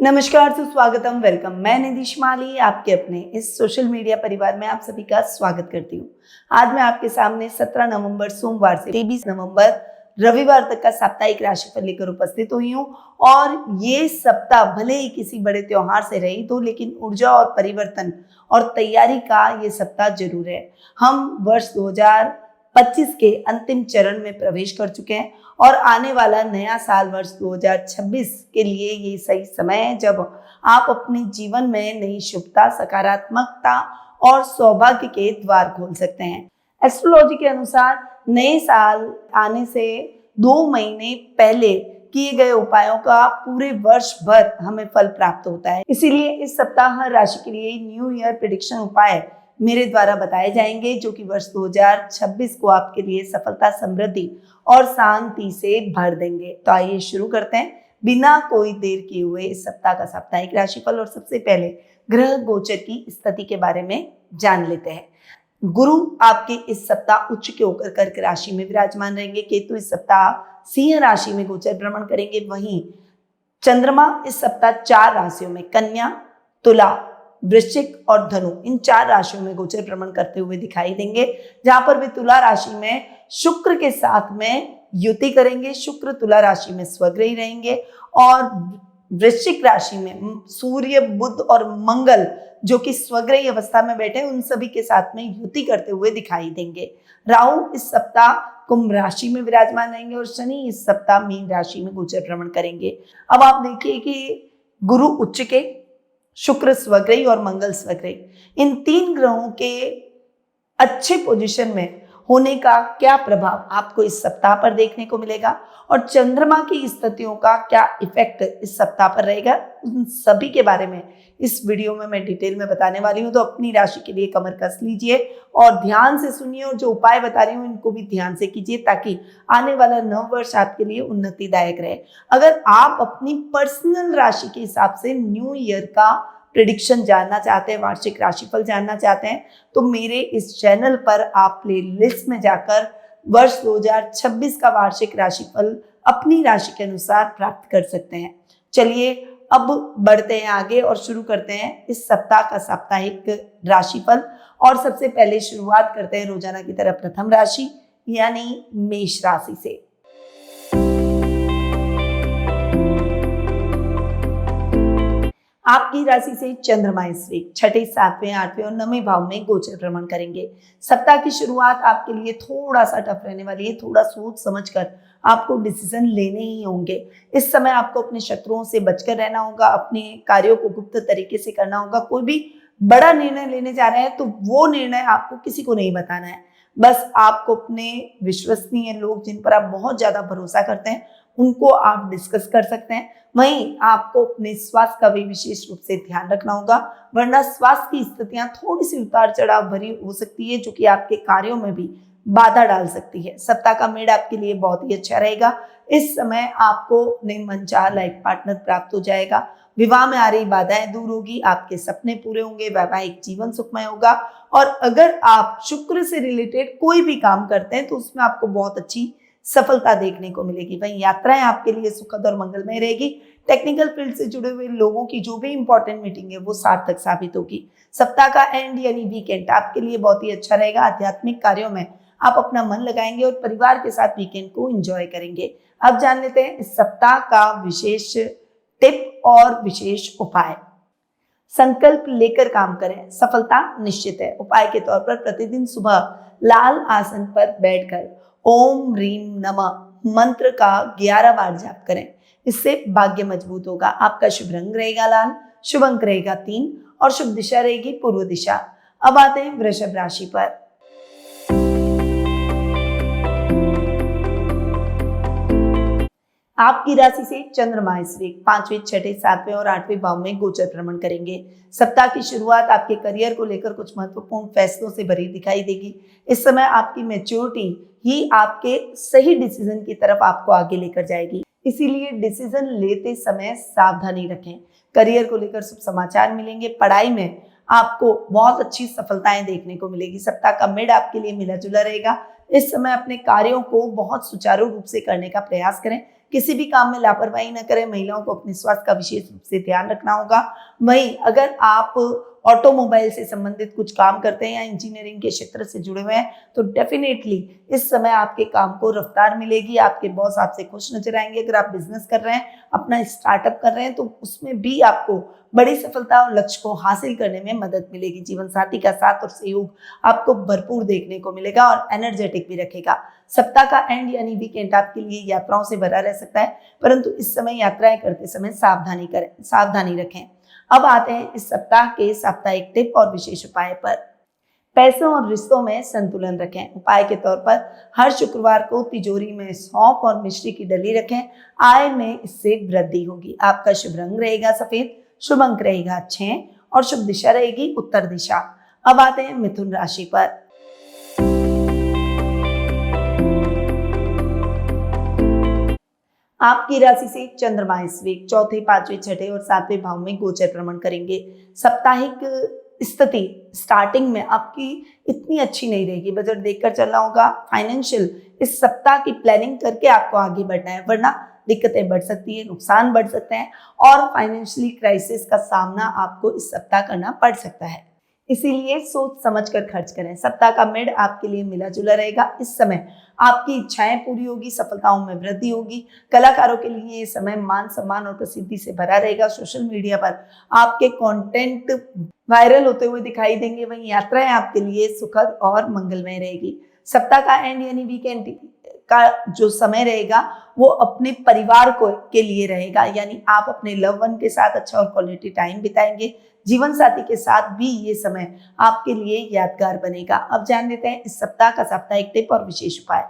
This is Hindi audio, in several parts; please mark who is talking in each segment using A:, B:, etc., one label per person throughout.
A: नमस्कार, सुस्वागतम, वेलकम। मैं निधिश माली आपके अपने इस सोशल मीडिया परिवार में आप सभी का स्वागत करती हूँ। आज मैं आपके सामने 17 नवंबर सोमवार से 23 नवंबर रविवार तक का साप्ताहिक राशिफल लेकर उपस्थित हुई हूँ। और ये सप्ताह भले ही किसी बड़े त्योहार से रहित हो, लेकिन ऊर्जा और परिवर्तन और तैयारी का ये सप्ताह जरूर है। हम वर्ष 2025 के अंतिम चरण में प्रवेश कर चुके हैं और आने वाला नया साल वर्ष 2026 के लिए ये सही समय है जब आप अपने जीवन में नई शुभता, सकारात्मकता और सौभाग्य के द्वार खोल सकते हैं। एस्ट्रोलॉजी के अनुसार नए साल आने से 2 महीने पहले किए गए उपायों का पूरे वर्ष भर हमें फल प्राप्त होता है। इसीलिए इस सप्ताह हर राशि के लिए न्यू ईयर प्रेडिक्शन उपाय मेरे द्वारा बताए जाएंगे, जो कि वर्ष 2026 को आपके लिए सफलता, समृद्धि और शांति से भर देंगे। तो आइए शुरू करते हैं बिना कोई देर किए हुए इस सप्ताह का साप्ताहिक राशिफल। और सबसे पहले ग्रह गोचर की स्थिति के बारे में जान लेते हैं। गुरु आपके इस सप्ताह उच्च के होकर कर्क राशि में विराजमान रहेंगे। केतु इस सप्ताह सिंह राशि में गोचर भ्रमण करेंगे। वहीं चंद्रमा इस सप्ताह 4 राशियों में कन्या, तुला, वृश्चिक और धनु, इन 4 राशियों में गोचर भ्रमण करते हुए दिखाई देंगे। जहां पर वे तुला राशि में शुक्र के साथ में युति करेंगे। शुक्र तुला राशि में स्वग्रही रहेंगे और वृश्चिक राशि में सूर्य, बुध और मंगल जो कि स्वग्रही अवस्था में बैठे उन सभी के साथ में युति करते हुए दिखाई देंगे। राहु इस सप्ताह कुंभ राशि में विराजमान रहेंगे और शनि इस सप्ताह मीन राशि में गोचर भ्रमण करेंगे। अब आप देखिए कि गुरु उच्च के, शुक्र स्वग्रही और मंगल स्वग्रही, इन 3 ग्रहों के अच्छे पोजीशन में होने का क्या प्रभाव आपको इस सप्ताह पर देखने को मिलेगा और चंद्रमा की स्थितियों का क्या इफेक्ट इस सप्ताह पर रहेगा, उन सभी के बारे में इस वीडियो में मैं डिटेल में बताने वाली हूं। तो अपनी राशि के लिए कमर कस लीजिए और ध्यान से सुनिए और जो उपाय बता रही हूँ इनको भी ध्यान से कीजिए, ताकि आने वाला नव वर्ष आपके लिए उन्नतिदायक रहे। अगर आप अपनी पर्सनल राशि के हिसाब से न्यू ईयर का प्रेडिक्शन जानना चाहते हैं, वार्षिक राशिफल जानना चाहते हैं, तो मेरे इस चैनल पर आप प्लेलिस्ट में जाकर वर्ष 2026 का वार्षिक राशिफल अपनी राशि के अनुसार प्राप्त कर सकते हैं। चलिए अब बढ़ते हैं आगे और शुरू करते हैं इस सप्ताह का साप्ताहिक राशिफल। और सबसे पहले शुरुआत करते हैं रोजाना की तरह प्रथम राशि यानी मेष राशि से। आपकी राशि से चंद्रमा इस वीक 6, 7, 8 और 9वें भाव में गोचर भ्रमण करेंगे। सप्ताह की शुरुआत आपके लिए थोड़ा सा टफ रहने वाली है। थोड़ा सोच समझकर आपको डिसीजन लेने ही होंगे। इस समय आपको अपने शत्रुओं से बचकर रहना होगा, अपने कार्यों को गुप्त तरीके से करना होगा। कोई भी बड़ा निर्णय लेने जा रहे हैं तो वो निर्णय आपको किसी को नहीं बताना है। बस आपको अपने विश्वसनीय लोग जिन पर आप बहुत ज्यादा भरोसा करते हैं उनको आप डिस्कस कर सकते हैं। वहीं आपको अपने स्वास्थ्य का भी विशेष रूप से ध्यान रखना होगा, वरना स्वास्थ्य की स्थितियां थोड़ी सी उतार चढ़ाव भरी हो सकती है, जो कि आपके कार्यों में भी बाधा डाल सकती है। सप्ताह का मेड आपके लिए बहुत ही अच्छा रहेगा। इस समय आपको अपने मनचाहा लाइफ पार्टनर प्राप्त हो जाएगा। विवाह में आ रही बाधाएं दूर होगी, आपके सपने पूरे होंगे, वैवाहिक जीवन सुखमय होगा। और अगर आप शुक्र से रिलेटेड कोई भी काम करते हैं तो उसमें आपको बहुत अच्छी सफलता देखने को मिलेगी। वहीं यात्राएं आपके लिए सुखद और मंगलमय रहेगी। टेक्निकल फील्ड से जुड़े हुए लोगों की जो भी इंपॉर्टेंट मीटिंग है वो सार्थक साबित होगी। सप्ताह का एंड यानी वीकेंड आपके लिए बहुत ही अच्छा रहेगा। आध्यात्मिक कार्यों में आप अपना मन लगाएंगे और परिवार के साथ वीकेंड को एंजॉय करेंगे। अब जान लेते हैं इस सप्ताह का विशेष टिप और विशेष उपाय। संकल्प लेकर काम करें, सफलता निश्चित है। उपाय के तौर पर प्रतिदिन सुबह लाल आसन पर बैठकर ओम ह्रीम नमः मंत्र का 11 बार जाप करें। इससे भाग्य मजबूत होगा। आपका शुभ रंग रहेगा लाल, शुभ अंक रहेगा 3 और शुभ दिशा रहेगी पूर्व दिशा। अब आते हैं वृषभ राशि पर। आपकी राशि से चंद्रमा इस वीक 5वें, 6, 7वें और 8वें भाव में गोचर भ्रमण करेंगे। सप्ताह की शुरुआत आपके करियर को लेकर कुछ महत्वपूर्ण फैसलों से भरी दिखाई देगी। इस समय आपकी मैच्योरिटी ही आपके सही डिसीजन की तरफ आपको आगे लेकर जाएगी। इसीलिए डिसीजन लेते समय सावधानी रखें। करियर को लेकर शुभ समाचार मिलेंगे। पढ़ाई में आपको बहुत अच्छी सफलताएं देखने को मिलेगी। सप्ताह का मिड आपके लिए मिला जुला रहेगा। इस समय अपने कार्यों को बहुत सुचारू रूप से करने का प्रयास करें। किसी भी काम में लापरवाही न करें। महिलाओं को अपने स्वास्थ्य का विशेष रूप से ध्यान रखना होगा। वहीं अगर आप ऑटोमोबाइल से संबंधित कुछ काम करते हैं या इंजीनियरिंग के क्षेत्र से जुड़े हुए हैं तो डेफिनेटली इस समय आपके काम को रफ्तार मिलेगी। आपके बॉस आपसे खुश नजर आएंगे। अगर आप बिजनेस कर रहे हैं, अपना स्टार्टअप कर रहे हैं, तो उसमें भी आपको बड़ी सफलता और लक्ष्य को हासिल करने में मदद मिलेगी। जीवन साथी का साथ और सहयोग आपको भरपूर देखने को मिलेगा और एनर्जेटिक भी रखेगा। सप्ताह का एंड यानी वीकेंड आपके लिए यात्राओं से भरा रह सकता है, परंतु इस समय यात्राएं करते समय सावधानी रखें। अब आते हैं इस सप्ताह के साप्ताहिक टिप और विशेष उपाय पर। पैसों और रिश्तों में संतुलन रखें। उपाय के तौर पर हर शुक्रवार को तिजोरी में सौंफ और मिश्री की डली रखें। आय में इससे वृद्धि होगी। आपका शुभ रंग रहेगा सफेद, शुभ अंक रहेगा 6 और शुभ दिशा रहेगी उत्तर दिशा। अब आते हैं मिथुन राशि पर। आपकी राशि से चंद्रमा इस वीक चौथे, पांचवें, छठे और सातवें भाव में गोचर भ्रमण करेंगे। साप्ताहिक स्थिति स्टार्टिंग में आपकी इतनी अच्छी नहीं रहेगी। बजट देखकर चलना होगा। फाइनेंशियल इस सप्ताह की प्लानिंग करके आपको आगे बढ़ना है, वरना दिक्कतें बढ़ सकती है, नुकसान बढ़ सकते हैं और फाइनेंशियली क्राइसिस का सामना आपको इस सप्ताह करना पड़ सकता है। इसीलिए सोच समझकर खर्च करें। सप्ताह का मिड आपके लिए मिला जुला रहेगा। इस समय आपकी इच्छाएं पूरी होगी, सफलताओं में वृद्धि होगी। कलाकारों के लिए ये समय मान सम्मान और प्रसिद्धि से भरा रहेगा। सोशल मीडिया पर आपके कंटेंट वायरल होते हुए दिखाई देंगे। वहीं यात्राएं आपके लिए सुखद और मंगलमय रहेगी। सप्ताह का एंड यानी वीकेंड का जो समय रहेगा वो अपने परिवार के लिए रहेगा, यानी आप अपने लव वन के साथ अच्छा और क्वालिटी टाइम बिताएंगे। जीवन साथी के साथ भी ये समय आपके लिए यादगार बनेगा। अब जान लेते हैं इस सप्ताह का साप्ताहिक टिप और विशेष उपाय।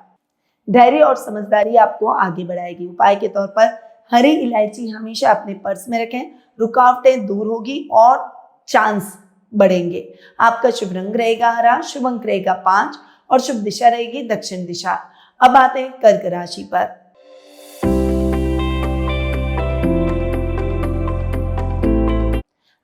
A: धैर्य और समझदारी आपको आगे बढ़ाएगी। उपाय के तौर पर हरी इलायची हमेशा अपने पर्स में रखें। रुकावटें दूर होगी और चांस बढ़ेंगे। आपका शुभ रंग रहेगा हरा, शुभ अंक रहेगा 5 और शुभ दिशा रहेगी दक्षिण दिशा। अब आते हैं कर्क राशि पर।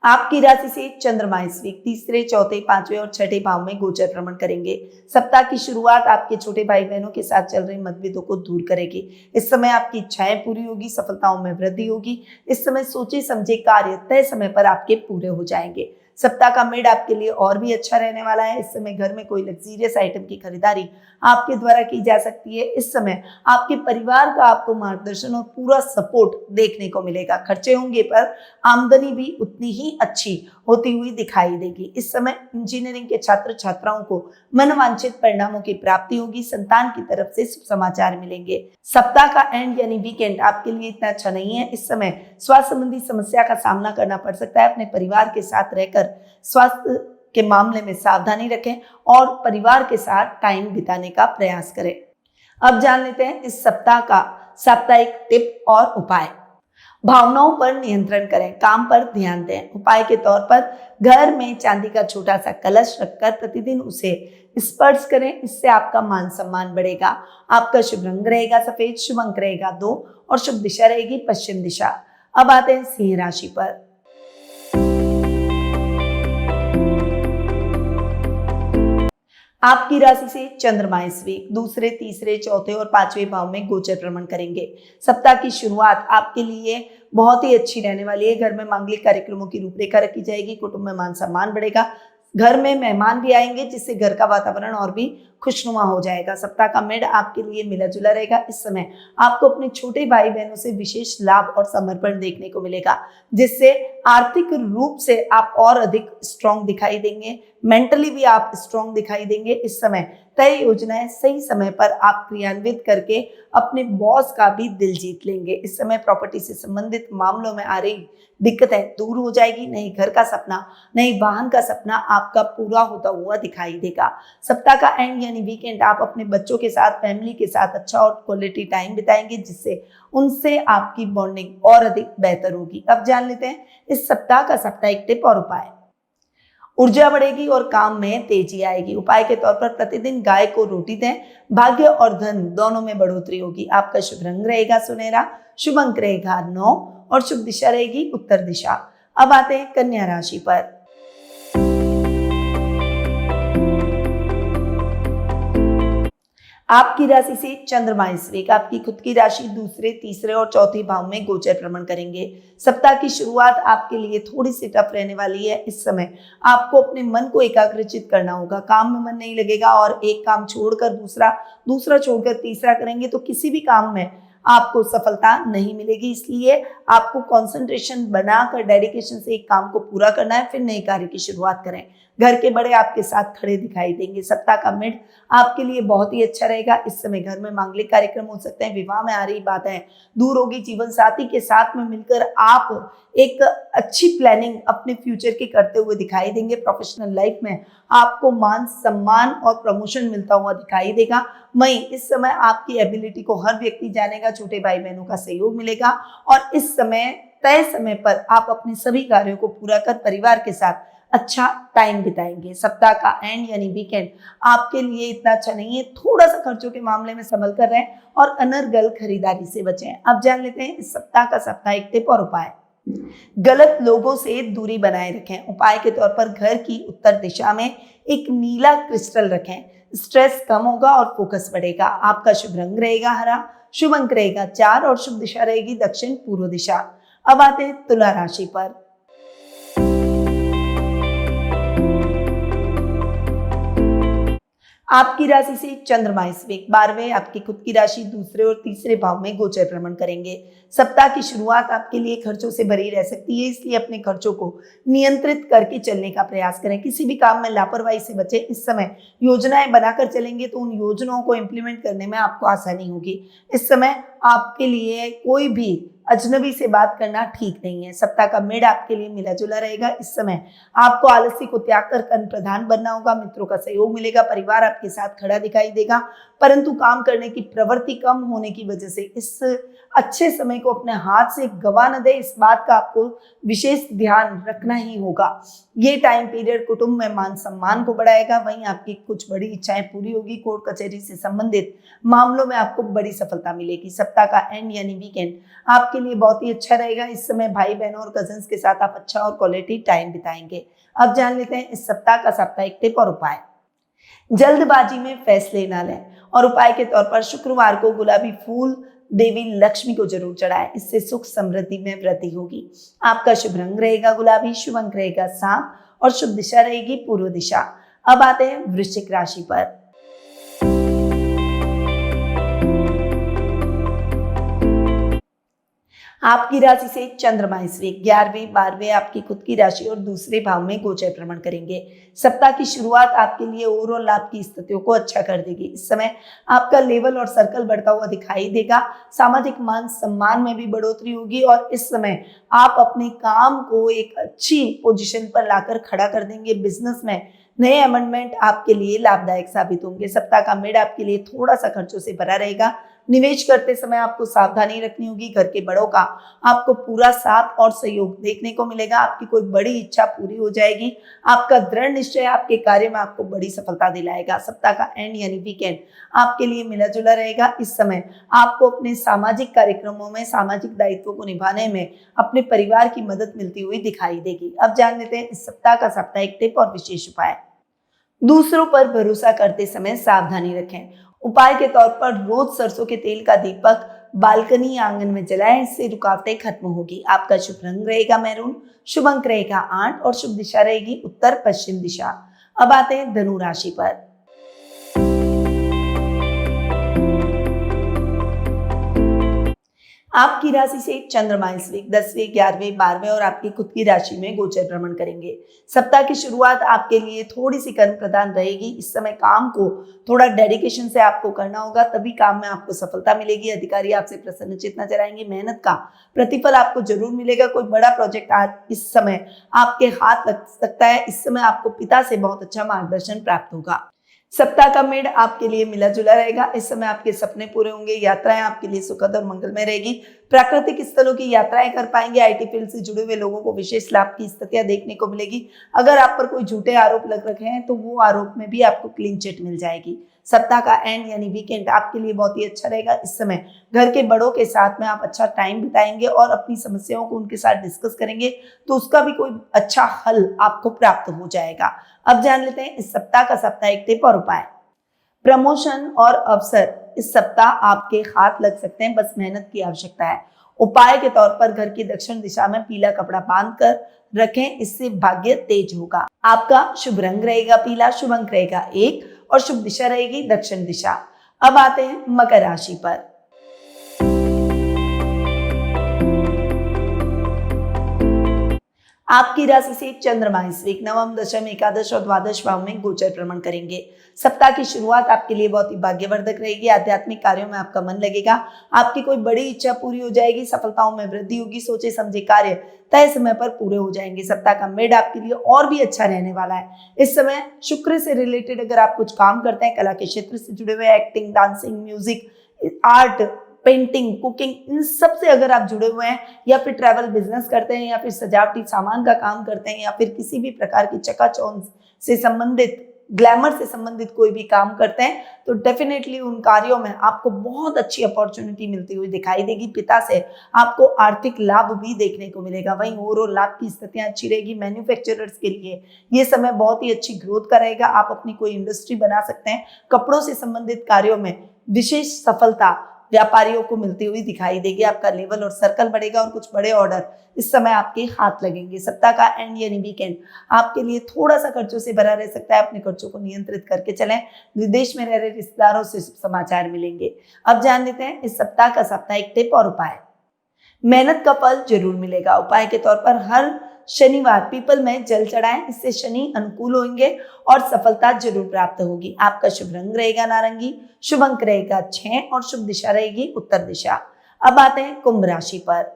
A: आपकी राशि से चंद्रमा इस वीक तीसरे, चौथे, पांचवें और छठे भाव में गोचर भ्रमण करेंगे। सप्ताह की शुरुआत आपके छोटे भाई बहनों के साथ चल रहे मतभेदों को दूर करेगी। इस समय आपकी इच्छाएं पूरी होगी, सफलताओं में वृद्धि होगी। इस समय सोचे समझे कार्य तय समय पर आपके पूरे हो जाएंगे। सप्ताह का मिड आपके लिए और भी अच्छा रहने वाला है। इस समय घर में कोई लग्जरियस आइटम की खरीदारी आपके द्वारा की जा सकती है। इस समय आपके परिवार का आपको मार्गदर्शन और पूरा सपोर्ट देखने को मिलेगा। खर्चे होंगे पर आमदनी भी उतनी ही अच्छी होती हुई दिखाई देगी। इस समय इंजीनियरिंग के छात्र छात्राओं को मनवांछित परिणामों की प्राप्ति होगी। संतान की तरफ से शुभ समाचार मिलेंगे। सप्ताह का एंड यानी वीकेंड आपके लिए इतना अच्छा नहीं है। इस समय स्वास्थ्य संबंधी समस्या का सामना करना पड़ सकता है। अपने परिवार के साथ रहकर स्वास्थ्य के मामले में सावधानी रखें और परिवार के साथ टाइम बिताने का प्रयास करें। अब जान लेते हैं इस सप्ताह का साप्ताहिक टिप और उपाय। भावनाओं पर नियंत्रण करें, काम पर ध्यान दें। उपाय के तौर पर घर में चांदी का छोटा सा कलश रखकर प्रतिदिन उसे स्पर्श करें। इससे आपका मान सम्मान बढ़ेगा। आपका शुभ रंग रहेगा सफेद, शुभ अंक रहेगा 2 और शुभ दिशा रहेगी पश्चिम दिशा। अब आते हैं सिंह राशि पर। आपकी राशि से चंद्रमा इस वीक दूसरे, तीसरे, चौथे और पांचवें भाव में गोचर भ्रमण करेंगे। सप्ताह की शुरुआत आपके लिए बहुत ही अच्छी रहने वाली है। घर में मांगलिक कार्यक्रमों की रूपरेखा रखी जाएगी। कुटुंब में मान सम्मान बढ़ेगा। घर में मेहमान भी आएंगे जिससे घर का वातावरण और भी खुशनुमा हो जाएगा। सप्ताह का मिड आपके लिए मिला जुला रहेगा। इस समय आपको अपने छोटे भाई बहनों से विशेष लाभ और समर्पण देखने को मिलेगा, जिससे आर्थिक रूप से आप और अधिक स्ट्रॉन्ग दिखाई देंगे। मेंटली भी आप स्ट्रॉन्ग दिखाई देंगे। इस समय तय योजनाएं सही समय पर आप क्रियान्वित करके अपने बॉस का भी दिल जीत लेंगे। इस समय प्रॉपर्टी से संबंधित मामलों में आ रही दिक्कतें दूर हो जाएगी। नई घर का सपना, नई वाहन का सपना आपका पूरा होता हुआ दिखाई देगा। सप्ताह का एंड यानी वीकेंड आप अपने बच्चों के साथ, फैमिली के साथ अच्छा और क्वालिटी टाइम बिताएंगे, जिससे उनसे आपकी बॉन्डिंग और अधिक बेहतर होगी। अब जान लेते हैं इस सप्ताह का साप्ताहिक टिप और उपाय। ऊर्जा बढ़ेगी और काम में तेजी आएगी। उपाय के तौर पर प्रतिदिन गाय को रोटी दें। भाग्य और धन दोनों में बढ़ोतरी होगी। आपका शुभ रंग रहेगा सुनहरा, शुभ अंक रहेगा 9 और शुभ दिशा रहेगी उत्तर दिशा। अब आते हैं कन्या राशि पर। आपकी राशि से चंद्रमा इस वीक आपकी खुद की राशि दूसरे, तीसरे और चौथे भाव में गोचर भ्रमण करेंगे। सप्ताह की शुरुआत आपके लिए थोड़ी सी टफ रहने वाली है। इस समय आपको अपने मन को एकाग्रचित करना होगा, काम में मन नहीं लगेगा और एक काम छोड़कर दूसरा, दूसरा छोड़कर तीसरा करेंगे तो किसी भी काम में आपको सफलता नहीं मिलेगी। इसलिए आपको कंसंट्रेशन बनाकर डेडिकेशन से एक काम को पूरा करना है, फिर नए कार्य की शुरुआत करें। घर के बड़े आपके साथ खड़े दिखाई देंगे। सप्ताह का मिड आपके लिए बहुत ही अच्छा रहेगा। इस समय घर में मांगलिक कार्यक्रम हो सकते हैं, विवाह में आ रही बातें दूर होगी। जीवन साथी के साथ में मिलकर आप एक अच्छी प्लानिंग अपने फ्यूचर की करते हुए दिखाई देंगे। प्रोफेशनल लाइफ में आपको मान सम्मान और प्रमोशन मिलता हुआ दिखाई देगा। वहीं इस समय आपकी एबिलिटी को हर व्यक्ति जानेगा, छोटे भाई बहनों का सहयोग मिलेगा और इस समय तय समय पर आप अपने सभी कार्यों को पूरा कर परिवार के साथ अच्छा टाइम बिताएंगे। सप्ताह का एंड यानी वीकेंड आपके लिए इतना अच्छा नहीं है, थोड़ा सा खर्चों के मामले में संभल कर रहें और अनर्गल खरीदारी से बचें। अब जान लेते हैं इस सप्ताह का साप्ताहिक टिप और उपाय। गलत लोगों से दूरी बनाए रखें। उपाय के तौर पर घर की उत्तर दिशा में एक नीला क्रिस्टल रखें, स्ट्रेस कम होगा और फोकस बढ़ेगा। आपका शुभ रंग रहेगा हरा, शुभ अंक रहेगा 4 और शुभ दिशा रहेगी दक्षिण पूर्व दिशा। अब आते हैं तुला राशि पर। आपकी राशि से चंद्रमा इस वीक 12वें आपकी खुद की राशि दूसरे और तीसरे भाव में गोचर भ्रमण करेंगे। सप्ताह की शुरुआत आपके लिए खर्चों से भरी रह सकती है, इसलिए अपने खर्चों को नियंत्रित करके चलने का प्रयास करें। किसी भी काम में लापरवाही से बचें। इस समय योजनाएं बनाकर चलेंगे तो उन योजनाओं को इम्प्लीमेंट करने में आपको आसानी होगी। इस समय आपके लिए कोई भी अजनबी से बात करना ठीक नहीं है। सप्ताह का मिड आपके लिए मिला जुला रहेगा। इस समय आपको आलस्य को त्याग कर कर्म प्रधान बनना होगा। मित्रों का सहयोग मिलेगा, परिवार आपके साथ खड़ा दिखाई देगा, परंतु काम करने की प्रवृत्ति कम होने की वजह से इस अच्छे समय को अपने हाथ से गवा न दे, इस बात का आपको विशेष ध्यान रखना ही होगा। ये टाइम पीरियड कुटुंब में मान सम्मान को बढ़ाएगा। वहीं आपकी कुछ बड़ी इच्छाएं पूरी होगी। कोर्ट कचहरी से संबंधित मामलों में आपको बड़ी सफलता मिलेगी। सप्ताह का एंड यानी वीकेंड आपके लिए बहुत ही अच्छा रहेगा। इस समय भाई बहनों और कजिन्स के साथ आप अच्छा और क्वालिटी टाइम बिताएंगे। अब जान लेते हैं इस सप्ताह का साप्ताहिक टिप और उपाय। जल्दबाजी में फैसले न लें और उपाय के तौर पर शुक्रवार को गुलाबी फूल देवी लक्ष्मी को जरूर चढ़ाएं, इससे सुख समृद्धि में वृद्धि होगी। आपका शुभ रंग रहेगा गुलाबी, शुभ अंक रहेगा 7 और शुभ दिशा रहेगी पूर्व दिशा। अब आते हैं वृश्चिक राशि पर। आपकी राशि से चंद्रमा इस वीक 11वें 12वें आपकी खुद की राशि और दूसरे भाव में गोचर भ्रमण करेंगे। सप्ताह की शुरुआत आपके लिए ओवरऑल लाभ की स्थितियों को अच्छा कर देगी। इस समय आपका लेवल और सर्कल बढ़ता हुआ दिखाई देगा। सामाजिक मान सम्मान में भी बढ़ोतरी होगी और इस समय आप अपने काम को एक अच्छी पोजीशन पर लाकर खड़ा कर देंगे। बिजनेस में नए अमेंडमेंट आपके लिए लाभदायक साबित होंगे। सप्ताह का मिड आपके लिए थोड़ा सा खर्चों से भरा रहेगा। निवेश करते समय आपको सावधानी रखनी होगी। घर के बड़ों का आपको पूरा साथ और सहयोग देखने को मिलेगा। आपकी कोई बड़ी इच्छा पूरी हो जाएगी। आपका दृढ़ निश्चय आपके कार्य में आपको बड़ी सफलता दिलाएगा। सप्ताह का एंड यानी वीकेंड आपके लिए मिला जुला रहेगा। इस समय आपको अपने सामाजिक कार्यक्रमों में सामाजिक दायित्वों को निभाने में अपने परिवार की मदद मिलती हुई दिखाई देगी। अब जान लेते हैं इस सप्ताह का साप्ताहिक टिप और विशेष उपाय। दूसरों पर भरोसा करते समय सावधानी रखें। उपाय के तौर पर रोज सरसों के तेल का दीपक बालकनी या आंगन में जलाएं, इससे रुकावटें खत्म होगी। आपका शुभ रंग रहेगा मैरून, शुभ अंक रहेगा 8 और शुभ दिशा रहेगी उत्तर पश्चिम दिशा। अब आते हैं धनु राशि पर। आपकी राशि से चंद्रमा इस वीक 10वें 11वें 12वें और आपकी खुद की राशि में गोचर भ्रमण करेंगे। सप्ताह की शुरुआत आपके लिए थोड़ी सी कर्म प्रदान रहेगी। इस समय काम को थोड़ा डेडिकेशन से आपको करना होगा, तभी काम में आपको सफलता मिलेगी। अधिकारी आपसे प्रसन्नचित्त नजर आएंगे। मेहनत का प्रतिफल आपको जरूर मिलेगा। कोई बड़ा प्रोजेक्ट आज इस समय आपके हाथ लग सकता है। इस समय आपको पिता से बहुत अच्छा मार्गदर्शन प्राप्त होगा। सप्ताह का मिड आपके लिए मिला जुला रहेगा। इस समय आपके सपने पूरे होंगे। यात्राएं आपके लिए सुखद और मंगलमय रहेगी। प्राकृतिक स्थलों की यात्राएं कर पाएंगे। आईटी फील्ड से जुड़े हुए लोगों को विशेष लाभ की स्थितियां देखने को मिलेगी। अगर आप पर कोई झूठे आरोप लग रखे हैं तो वो आरोप में भी आपको क्लीन चिट मिल जाएगी। सप्ताह का एंड यानी वीकेंड आपके लिए बहुत ही अच्छा रहेगा। इस समय घर के बड़ों के साथ में आप अच्छा टाइम बिताएंगे और अपनी समस्याओं को उनके साथ डिस्कस करेंगे तो उसका भी कोई अच्छा हल आपको प्राप्त हो जाएगा। अब जान लेते हैं इस सप्ताह का साप्ताहिक टिप और उपाय। प्रमोशन और अवसर इस सप्ताह आपके हाथ लग सकते हैं, बस मेहनत की आवश्यकता है। उपाय के तौर पर घर की दक्षिण दिशा में पीला कपड़ा बांध कर रखें, इससे भाग्य तेज होगा। आपका शुभ रंग रहेगा पीला, शुभ अंक रहेगा 1 और शुभ दिशा रहेगी दक्षिण दिशा। अब आते हैं मकर राशि पर। आपकी राशि से चंद्रमा इस वीक नवम, दशम, एकादश और द्वादश भाव में गोचर भ्रमण करेंगे। सप्ताह की शुरुआत आपके लिए बहुत ही भाग्यवर्धक रहेगी। आध्यात्मिक कार्यों में आपका मन लगेगा, आपकी कोई बड़ी इच्छा पूरी हो जाएगी, सफलताओं में वृद्धि होगी, सोचे समझे कार्य तय समय पर पूरे हो जाएंगे। सप्ताह का मिड आपके लिए और भी अच्छा रहने वाला है। इस समय शुक्र से रिलेटेड अगर आप कुछ काम करते हैं, कला के क्षेत्र से जुड़े हुए, acting, dancing, music, art, painting, cooking, इन सब से अगर आप जुड़े हुए हैं या फिर ट्रैवल बिजनेस करते हैं या फिर सजावटी सामान का काम करते हैं या फिर किसी भी प्रकार की चकाचौंध से संबंधित, ग्लैमर से संबंधित कोई भी काम करते हैं, तो डेफिनेटली उन कार्यों में आपको बहुत अच्छी अपॉर्चुनिटी मिलती हुई दिखाई देगी। पिता से आपको आर्थिक लाभ भी देखने को मिलेगा। वहीं ओवरऑल लाभ की स्थितियां अच्छी रहेगी। मैन्युफैक्चरर्स के लिए ये समय बहुत ही अच्छी ग्रोथ का रहेगा। आप अपनी कोई इंडस्ट्री बना सकते हैं। कपड़ों से संबंधित कार्यों में विशेष सफलता व्यापारियों को मिलती हुई दिखाई देगी। आपका लेवल और सर्कल बढ़ेगा और कुछ बड़े ऑर्डर इस समय आपके हाथ लगेंगे। सप्ताह का एंड यानी वीकेंड आपके लिए थोड़ा सा खर्चों से भरा रह सकता है। अपने खर्चों को नियंत्रित करके चलें। विदेश में रह रहे रिश्तेदारों से समाचार मिलेंगे। अब जान लेते हैं इस सप्ताह का साप्ताहिक टिप और उपाय। मेहनत का फल जरूर मिलेगा। उपाय के तौर पर हर शनिवार पीपल में जल चढ़ाएं, इससे शनि अनुकूल होंगे और सफलता जरूर प्राप्त होगी। आपका शुभ रंग रहेगा नारंगी, शुभ अंक रहेगा 6 और शुभ दिशा रहेगी उत्तर दिशा। अब आते हैं कुंभ राशि पर।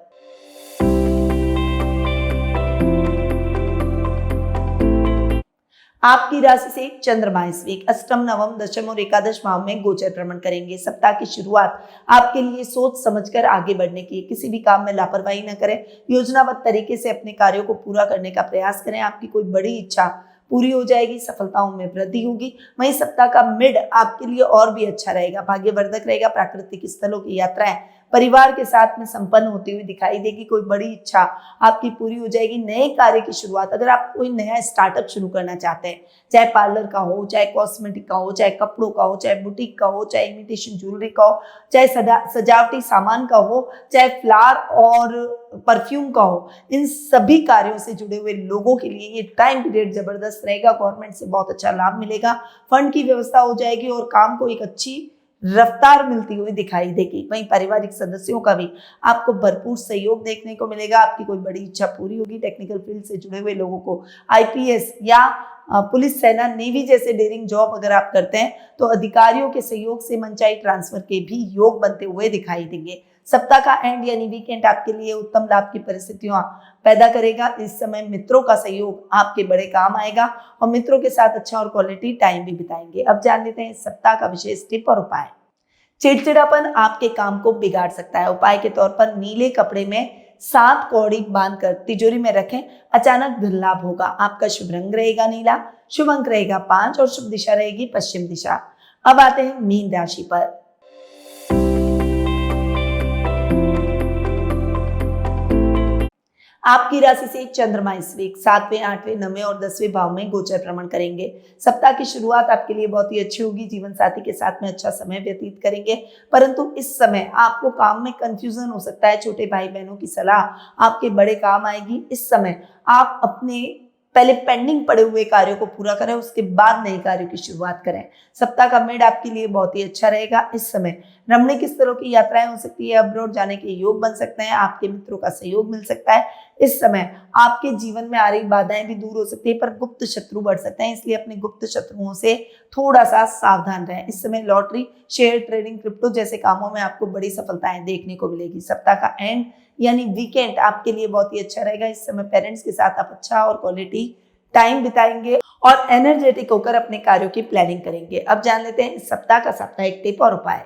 A: आपकी राशि से चंद्रमा इस वीक अष्टम, नवम, दशम और एकादश भाव में गोचर भ्रमण करेंगे। सप्ताह की शुरुआत आपके लिए सोच समझकर आगे बढ़ने की, किसी भी काम में लापरवाही न करें। योजनाबद्ध तरीके से अपने कार्यों को पूरा करने का प्रयास करें। आपकी कोई बड़ी इच्छा पूरी हो जाएगी, सफलताओं में वृद्धि होगी। वहीं सप्ताह का मिड आपके लिए और भी अच्छा रहेगा, भाग्यवर्धक रहेगा। प्राकृतिक स्थलों की यात्राएं परिवार के साथ में संपन्न होती हुई दिखाई देगी। कोई बड़ी इच्छा आपकी पूरी हो जाएगी। नए कार्य की शुरुआत, अगर आप कोई नया स्टार्टअप शुरू करना चाहते हैं, चाहे पार्लर का हो, चाहे कॉस्मेटिक का हो, चाहे कपड़ों का हो, चाहे बुटीक का हो, चाहे इमिटेशन ज्वेलरी का हो, चाहे सजावटी सामान का हो, चाहे फ्लावर और परफ्यूम का हो, इन सभी कार्यों से जुड़े हुए लोगों के लिए ये टाइम पीरियड जबरदस्त रहेगा। गवर्नमेंट से बहुत अच्छा लाभ मिलेगा, फंड की व्यवस्था हो जाएगी और काम को एक अच्छी रफ्तार मिलती हुई दिखाई देगी। वहीं पारिवारिक सदस्यों का भी आपको भरपूर सहयोग देखने को मिलेगा। आपकी कोई बड़ी इच्छा पूरी होगी। टेक्निकल फील्ड से जुड़े हुए लोगों को आईपीएस या पुलिस, सेना, नेवी जैसे डेयरिंग जॉब अगर आप करते हैं तो अधिकारियों के सहयोग से मनचाही ट्रांसफर के भी योग बनते हुए दिखाई देंगे। सप्ताह का एंड यानी वीकेंड आपके लिए उत्तम लाभ की परिस्थितियां पैदा करेगा। इस समय मित्रों का सहयोग आपके बड़े काम आएगा और मित्रों के साथ अच्छा और क्वालिटी टाइम भी बिताएंगे। अब जान लेते हैं सप्ताह का विशेष टिप और उपाय। चिड़चिड़ापन आपके काम को बिगाड़ सकता है। उपाय के तौर पर नीले कपड़े में 7 कौड़ी बांधकर तिजोरी में रखें, अचानक धन लाभ होगा। आपका शुभ रंग रहेगा नीला, शुभ अंक रहेगा 5 और शुभ दिशा रहेगी पश्चिम दिशा। अब आते हैं मीन राशि पर। आपकी राशि से चंद्रमा इस वीक 7वें, 8वें, 9वें और 10वें भाव में गोचर भ्रमण करेंगे। सप्ताह की शुरुआत आपके लिए बहुत ही अच्छी होगी। जीवन साथी के साथ में अच्छा समय व्यतीत करेंगे, परंतु इस समय आपको काम में कंफ्यूजन हो सकता है। छोटे भाई बहनों की सलाह आपके बड़े काम आएगी। इस समय आप अपने पहले पेंडिंग पड़े हुए कार्यों को पूरा करें, उसके बाद नए कार्यों की शुरुआत करें। सप्ताह का मिड आपके लिए बहुत ही अच्छा रहेगा। इस समय रमणीक स्थलों की यात्राएं हो सकती है, अब्रॉड जाने के योग बन सकते हैं, आपके मित्रों का सहयोग मिल सकता है। इस समय आपके जीवन में आ रही बाधाएं भी दूर हो सकती है, पर गुप्त शत्रु बढ़ सकते हैं, इसलिए अपने गुप्त शत्रुओं से थोड़ा सा सावधान रहें। इस समय लॉटरी, शेयर ट्रेडिंग, क्रिप्टो जैसे कामों में आपको बड़ी सफलताएं देखने को मिलेगी। सप्ताह का एंड यानी वीकेंड आपके लिए बहुत ही अच्छा रहेगा। इस समय पेरेंट्स के साथ आप अच्छा और क्वालिटी टाइम बिताएंगे और एनर्जेटिक होकर अपने कार्यों की प्लानिंग करेंगे। अब जान लेते हैं इस सप्ताह का साप्ताहिक टिप और उपाय।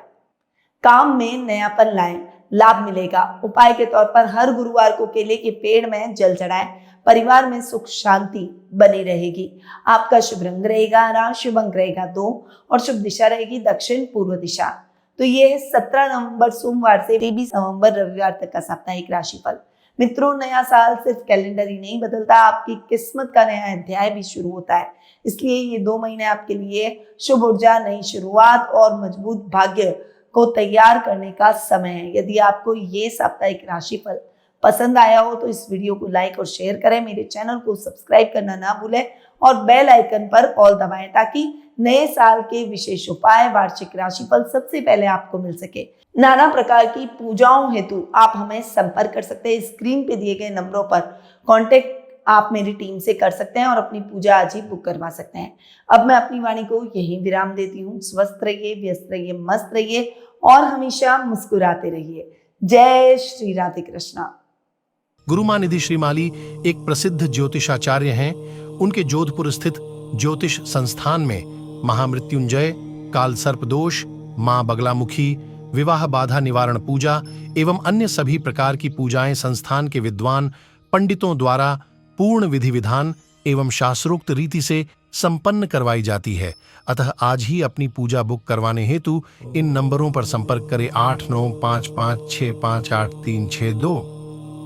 A: काम में नयापन लाएं, लाभ मिलेगा। उपाय के तौर पर हर गुरुवार को केले के पेड़ में जल चढ़ाएं, परिवार में सुख शांति बनी रहेगी। आपका शुभ रंग रहेगा हरा, शुभ अंक रहेगा 2 और शुभ दिशा रहेगी दक्षिण पूर्व दिशा। तो ये है 17 नवंबर सोमवार से 23 नवंबर रविवार तक का साप्ताहिक राशिफल। मित्रों, नया साल सिर्फ कैलेंडर ही नहीं बदलता, आपकी किस्मत का नया अध्याय भी शुरू होता है। इसलिए ये 2 महीने आपके लिए शुभ ऊर्जा, नई शुरुआत और मजबूत भाग्य को तैयार करने का समय है। यदि आपको ये साप्ताहिक राशिफल पसंद आया हो तो इस वीडियो को लाइक और शेयर करें, मेरे चैनल को सब्सक्राइब करना ना भूलें और बेल आइकन पर ऑल दबाएं ताकि नए साल के विशेष उपाय, वार्षिक राशिफल सबसे पहले आपको मिल सके। नाना प्रकार की पूजाओं हेतु आप हमें संपर्क कर सकते हैं। स्क्रीन पे दिए गए नंबरों पर कांटेक्ट आप मेरी टीम से कर सकते हैं और अपनी पूजा आज ही बुक करवा सकते हैं। अब मैं अपनी वाणी को यहीं विराम देती हूँ। स्वस्थ रहिए, व्यस्त रहिए, मस्त रहिए और हमेशा मुस्कुराते रहिए। जय श्री राधे कृष्णा।
B: गुरु माँ निधि श्रीमाली एक प्रसिद्ध ज्योतिषाचार्य हैं। उनके जोधपुर स्थित ज्योतिष संस्थान में महामृत्युंजय, काल सर्प दोष, माँ बगलामुखी, विवाह बाधा निवारण पूजा एवं अन्य सभी प्रकार की पूजाएं संस्थान के विद्वान पंडितों द्वारा पूर्ण विधि विधान एवं शास्त्रोक्त रीति से संपन्न करवाई जाती है। अतः आज ही अपनी पूजा बुक करवाने हेतु इन नंबरों पर संपर्क करें 8955658362।